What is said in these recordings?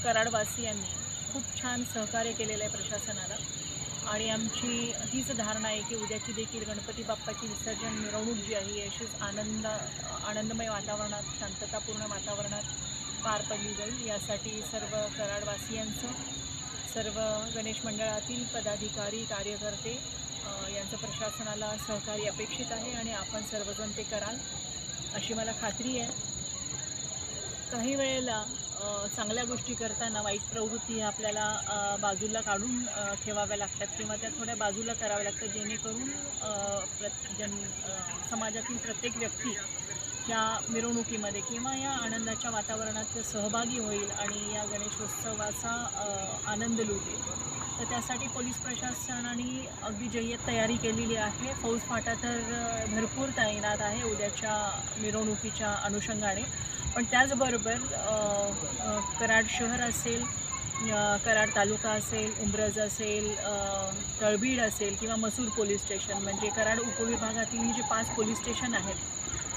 कराडवासियांनी खूप छान सहकार्य केलेलं आहे प्रशासनाला आणि आमची हीच धारणा आहे की उद्याची देखील गणपती बाप्पाची विसर्जन मिरवणूक जी आहे ही अशीच आनंदमय वातावरणात, शांततापूर्ण वातावरणात पार पडली जाईल। यासाठी सर्व कराडवासियांचं, सर्व गणेश मंडळातील पदाधिकारी, कार्यकर्ते यांचं प्रशासनाला सहकार्य अपेक्षित आहे आणि आपण सर्वजण ते कराल अशी मला खात्री आहे। काही वेळेला चांगल्या गोष्टी करताना वाईट प्रवृत्ती आपल्याला बाजूला काढून ठेवाव्या लागतात किंवा त्या थोड्या बाजूला कराव्या लागतात, जेणेकरून समाजातील प्रत्येक व्यक्ती या मिरवणुकीमध्ये किंवा या आनंदाच्या वातावरणात सहभागी होईल आणि या गणेशोत्सवाचा आनंद लुटेल। तर त्यासाठी पोलीस प्रशासनाने अगदी जय्यत तयारी केलेली आहे। फौजफाटा तर भरपूर तैनात आहे उद्याच्या मिरवणुकीच्या अनुषंगाने, पण त्याचबरोबर कराड शहर असेल, कराड तालुका असेल, उंब्रज असेल, तळबीड असेल किंवा मसूर पोलीस स्टेशन, म्हणजे कराड उपविभागातील ही जे 5 पोलीस स्टेशन आहेत,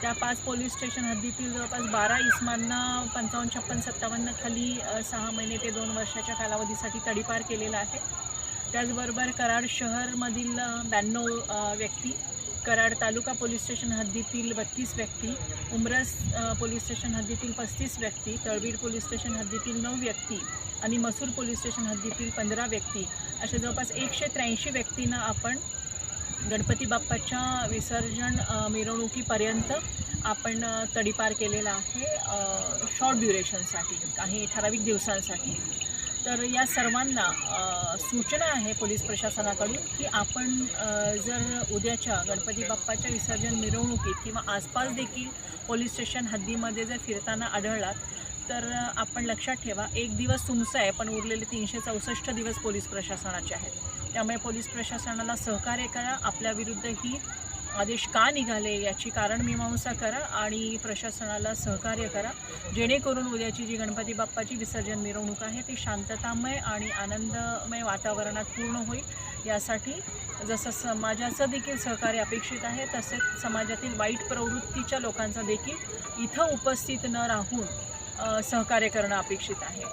त्या 5 पोलीस स्टेशन हद्दीतील जवळपास 12 इसमांना 55, 56, 57 खाली 6 महिने ते 2 वर्षाच्या कालावधीसाठी तडीपार केलेला आहे। त्याचबरोबर कराड शहरमधील 92 व्यक्ती, कराड तालुका पोलीस स्टेशन हद्दीतील 32 व्यक्ती, उंब्रज पोलीस स्टेशन हद्दीतील 35 व्यक्ती, तळबीड पोलीस स्टेशन हद्दीतील 9 व्यक्ती आणि मसूर पोलीस स्टेशन हद्दीतील 15 व्यक्ती, अशा जवळपास 183 व्यक्तींना आपण गणपती बाप्पाच्या विसर्जन मिरवणुकीपर्यंत आपण तडीपार केलेला आहे शॉर्ट ड्युरेशनसाठी, काही ठराविक दिवसांसाठी। तर या सर्वांना सूचना आहे पोलीस प्रशासनाकडून की आपण जर उद्याच्या गणपती बाप्पाच्या विसर्जन मिरवणुकीत किंवा आसपास देखील पोलीस स्टेशन हद्दीमध्ये जर फिरताना आढळलात तर आपण लक्षात ठेवा, एक दिवस तुमचा आहे पण उरलेले 364 दिवस पोलीस प्रशासनाचे आहेत। त्यामुळे पोलीस प्रशासनाला सहकार्य करा, आपल्याविरुद्ध ही आदेश का निघाले याची कारणमीमांसा करा आणि प्रशासनाला सहकार्य करा, जेणेकरून उद्याची जी गणपती बाप्पाची विसर्जन मिरवणूक आहे ती शांततामय आणि आनंदमय वातावरणात पूर्ण होईल। यासाठी जसं समाजाचं देखील सहकार्य अपेक्षित आहे, तसेच समाजातील वाईट प्रवृत्तीच्या लोकांचा देखील इथं उपस्थित न राहून सहकार्य करणं अपेक्षित आहे।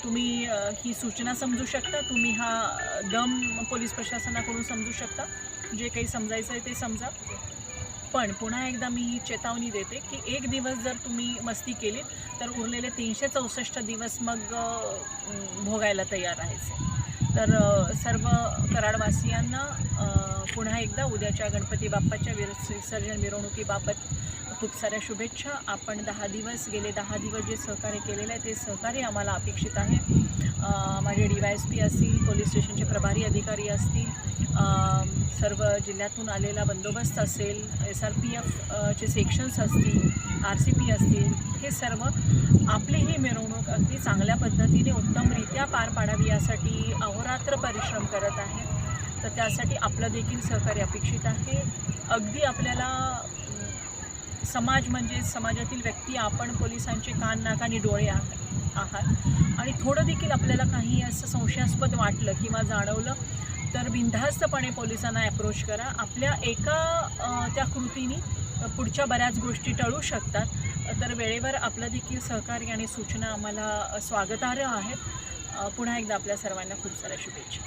तुम्ही ही सूचना समजू शकता, तुम्ही हा दम पोलीस प्रशासनाकडून समजू शकता, जे काही समजायचं आहे ते समजा। पण पुन्हा एकदा मी ही चेतावणी देते की एक दिवस जर तुम्ही मस्ती केली तर उरलेले 364 दिवस मग भोगायला तयार राहायचे। तर सर्व कराडवासियांना पुन्हा एकदा उद्याच्या गणपती बाप्पाच्या विसर्जन मिरवणुकीबाबत खूप साऱ्या शुभेच्छा। आपण गेले 10 दिवस जे सहकार्य केलेलं आहे ते सहकार्य आम्हाला अपेक्षित आहे। माझे DYSP असतील, पोलीस स्टेशनचे प्रभारी अधिकारी असतील, सर्व जिल्ह्यातून आलेला बंदोबस्त असेल, SRPF चे सेक्शन्स असतील, RCP असतील, हे सर्व आपली ही मिरवणूक अगदी चांगल्या पद्धतीने उत्तमरित्या पार पाडावी यासाठी अहोरात्र परिश्रम करत आहे। तर त्यासाठी आपलं देखील सहकार्य अपेक्षित आहे। अगदी आपल्याला समाज म्हणजे समाजातील व्यक्ती, आपण पोलिसांचे कान, नाक आणि डोळे आहात आणि थोडं देखील आपल्याला काही असं संशयास्पद वाटलं किंवा जाणवलं तर बिनधास्तपणे पोलिसांना अप्रोच करा। आपल्या एका त्या कृतीने पुढच्या बऱ्याच गोष्टी टळू शकतात। तर वेळेवर आपलं देखील सहकार्य आणि सूचना आम्हाला स्वागतार्ह आहेत। पुन्हा एकदा आपल्या सर्वांना खूप साऱ्या शुभेच्छा।